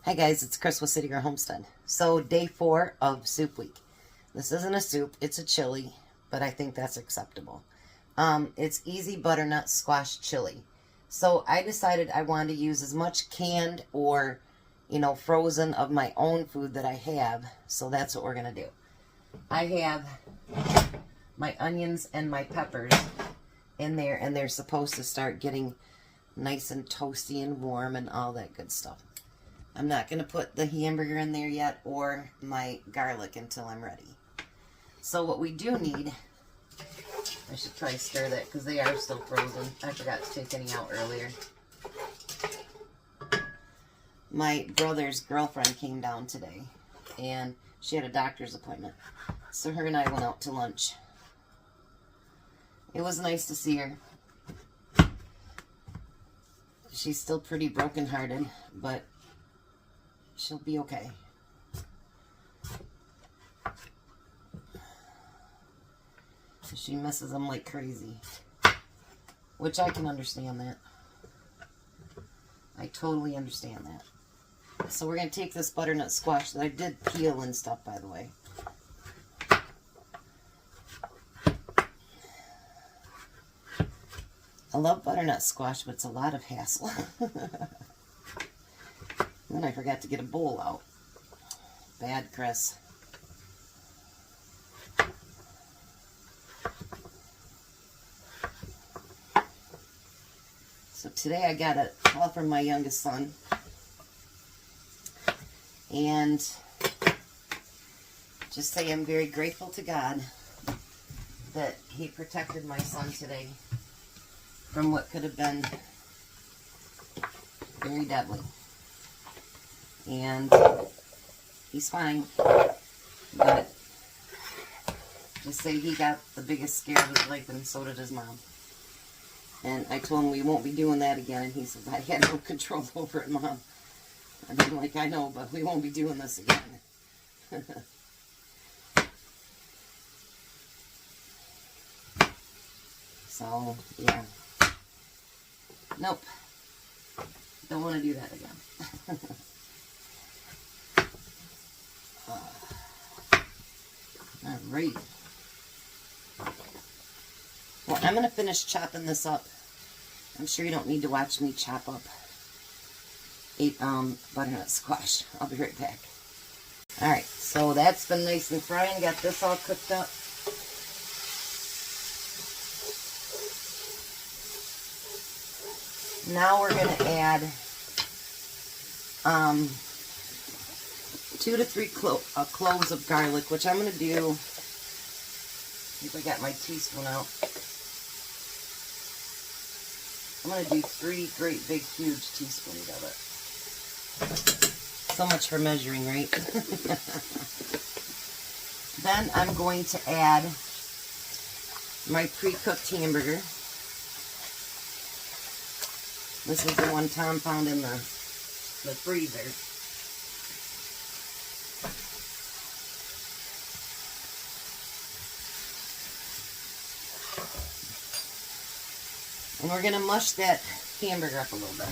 Hi guys, it's Chris with City Girl Homestead. So day 4 of soup week. This isn't a soup, it's a chili, but I think that's acceptable. It's easy butternut squash chili. So I decided I wanted to use as much canned or, frozen of my own food that I have. So that's what we're going to do. I have my onions and my peppers in there, and they're supposed to start getting nice and toasty and warm and all that good stuff. I'm not going to put the hamburger in there yet or my garlic until I'm ready. So what we do need, I should probably stir that because they are still frozen. I forgot to take any out earlier. My brother's girlfriend came down today and she had a doctor's appointment. So her and I went out to lunch. It was nice to see her. She's still pretty brokenhearted, but she'll be okay. She misses him like crazy, which I can understand that. I totally understand that. So we're going to take this butternut squash that I did peel and stuff, by the way. I love butternut squash, but it's a lot of hassle. Then I forgot to get a bowl out. Bad, Chris. So today I got a call from my youngest son. And just say I'm very grateful to God that he protected my son today from what could have been very deadly. And he's fine, but just say he got the biggest scare of his life, and so did his mom. And I told him we won't be doing that again, and he says, I had no control over it, Mom. I'm like, I know, but we won't be doing this again. So, yeah. Nope. Don't want to do that again. Alright. Well, I'm going to finish chopping this up. I'm sure you don't need to watch me chop up a butternut squash. I'll be right back. Alright, so that's been nice and frying. Got this all cooked up. Now we're going to add 2 to 3 cloves of garlic, which I'm going to do, if I got my teaspoon out, I'm going to do 3 great big huge teaspoons of it. So much for measuring, right? Then I'm going to add my pre-cooked hamburger. This is the one Tom found in the freezer. And we're going to mush that hamburger up a little bit.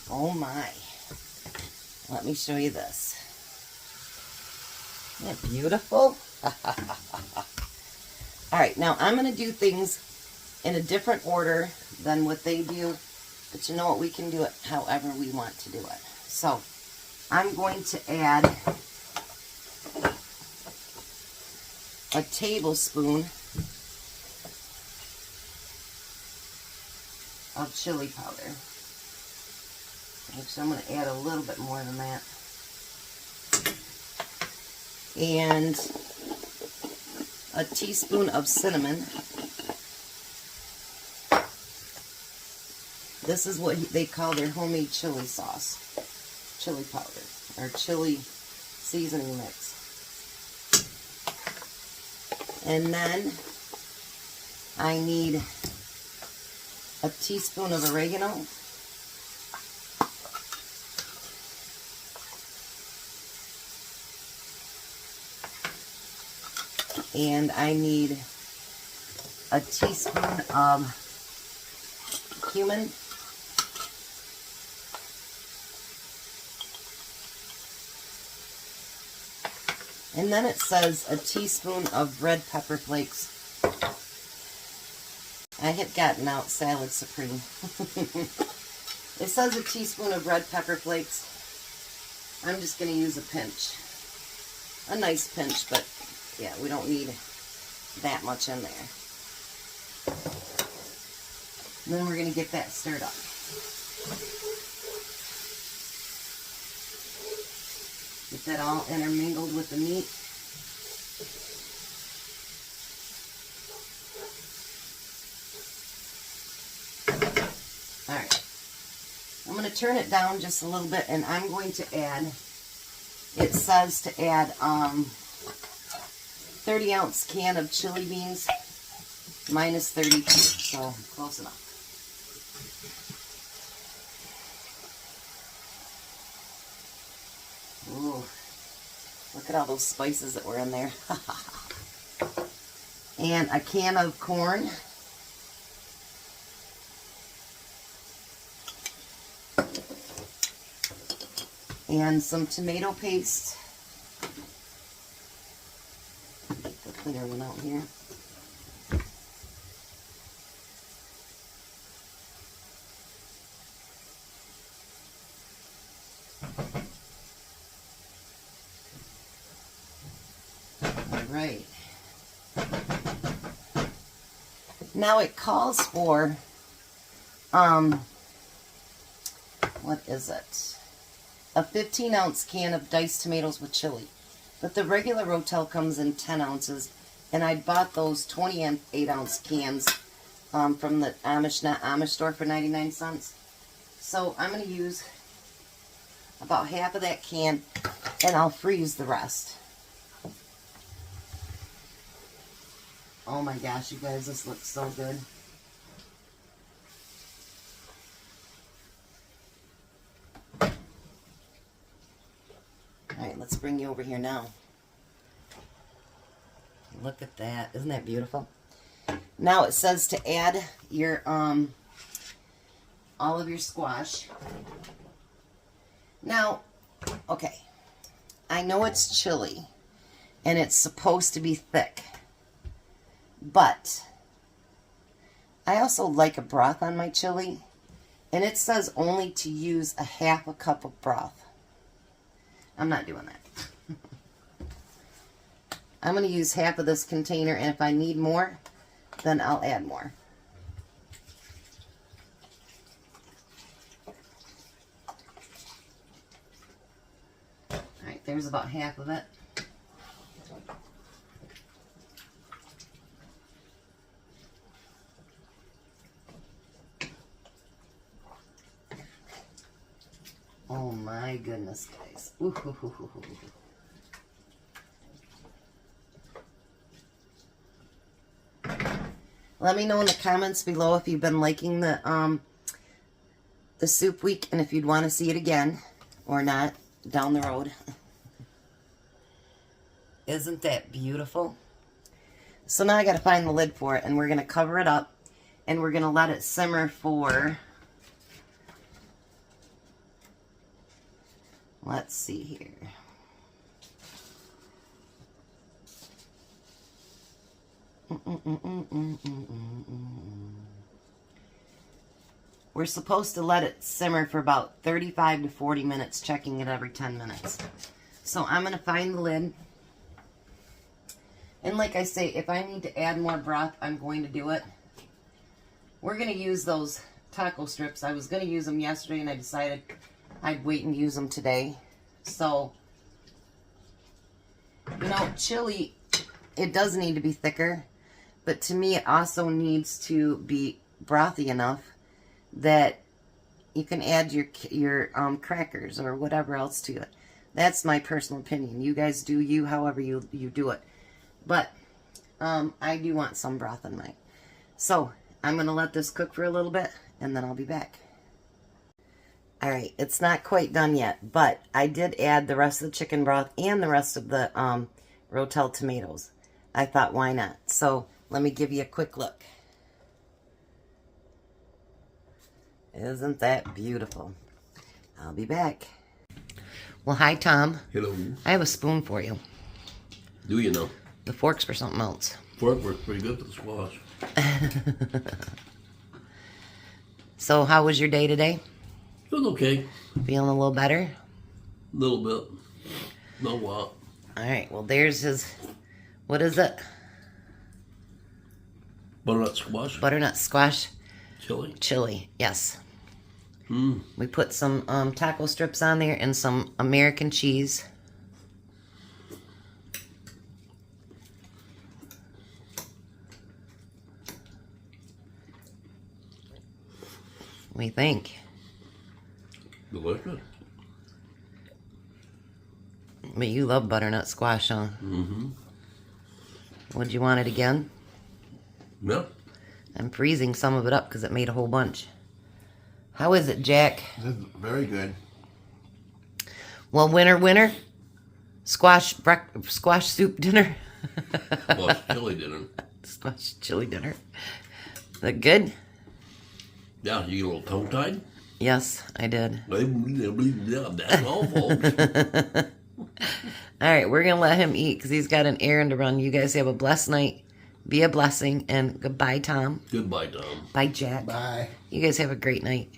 Oh my. Let me show you this. Isn't it beautiful? Alright, now I'm going to do things in a different order than what they do. But you know what? We can do it however we want to do it. So, I'm going to add a tablespoon of chili powder. Actually, I'm going to add a little bit more than that. And a teaspoon of cinnamon. This is what they call their homemade chili sauce. chili powder, or chili seasoning mix. And then I need a teaspoon of oregano. And I need a teaspoon of cumin. And then it says a teaspoon of red pepper flakes. I had gotten out Salad Supreme. It says a teaspoon of red pepper flakes. I'm just going to use a pinch. A nice pinch, but yeah, we don't need that much in there. And then we're going to get that stirred up. Get that all intermingled with the meat. Alright. I'm going to turn it down just a little bit, and I'm going to add, it says to add 30-ounce can of chili beans, minus 32, so close enough. Ooh, look at all those spices that were in there. And a can of corn. And some tomato paste. Get the clear one out here. Right. Now it calls for, what is it? A 15-ounce can of diced tomatoes with chili. But the regular Rotel comes in 10 ounces, and I bought those 28-ounce cans from the Amish store for 99 cents. So I'm going to use about half of that can, and I'll freeze the rest. Oh my gosh, you guys, this looks so good. Alright, let's bring you over here now. Look at that. Isn't that beautiful? Now it says to add your all of your squash. Now, okay. I know it's chili and it's supposed to be thick. But I also like a broth on my chili, and it says only to use a half a cup of broth. I'm not doing that. I'm going to use half of this container, and if I need more, then I'll add more. Alright, there's about half of it. Oh my goodness, guys. Ooh, hoo, hoo, hoo, hoo, hoo. Let me know in the comments below if you've been liking the soup week and if you'd want to see it again or not down the road. Isn't that beautiful? So now I got to find the lid for it, and we're going to cover it up and we're going to let it simmer for, let's see here. We're supposed to let it simmer for about 35 to 40 minutes, checking it every 10 minutes. So I'm going to find the lid. And like I say, if I need to add more broth, I'm going to do it. We're going to use those taco strips. I was going to use them yesterday, and I decided I'd wait and use them today. So, you know, chili, it does need to be thicker, but to me it also needs to be brothy enough that you can add your crackers or whatever else to it. That's my personal opinion. You guys do you however you do it. But I do want some broth in mine. So I'm going to let this cook for a little bit, and then I'll be back. All right, it's not quite done yet, but I did add the rest of the chicken broth and the rest of the Rotel tomatoes. I thought, why not? So let me give you a quick look. Isn't that beautiful? I'll be back. Well, hi, Tom. Hello. I have a spoon for you. Do you know? The fork's for something else. Fork works pretty good for the squash. So, how was your day today? It was okay. Feeling a little better? A little bit. No lot. All right, well, there's his, what is it? Butternut squash. Butternut squash Chili. chili, yes. Mmm. We put some taco strips on there and some American cheese. What do you think? Delicious. But you love butternut squash, huh? Mm-hmm. Would you want it again? Yeah. I'm freezing some of it up because it made a whole bunch. How is it, Jack? Very good. Well, winner, squash soup dinner. Squash chili dinner. Squash chili dinner. Is that good? Yeah, you get a little tongue-tied? Yes, I did. That's all, folks. All right, we're going to let him eat because he's got an errand to run. You guys have a blessed night. Be a blessing. And goodbye, Tom. Goodbye, Tom. Bye, Jack. Bye. You guys have a great night.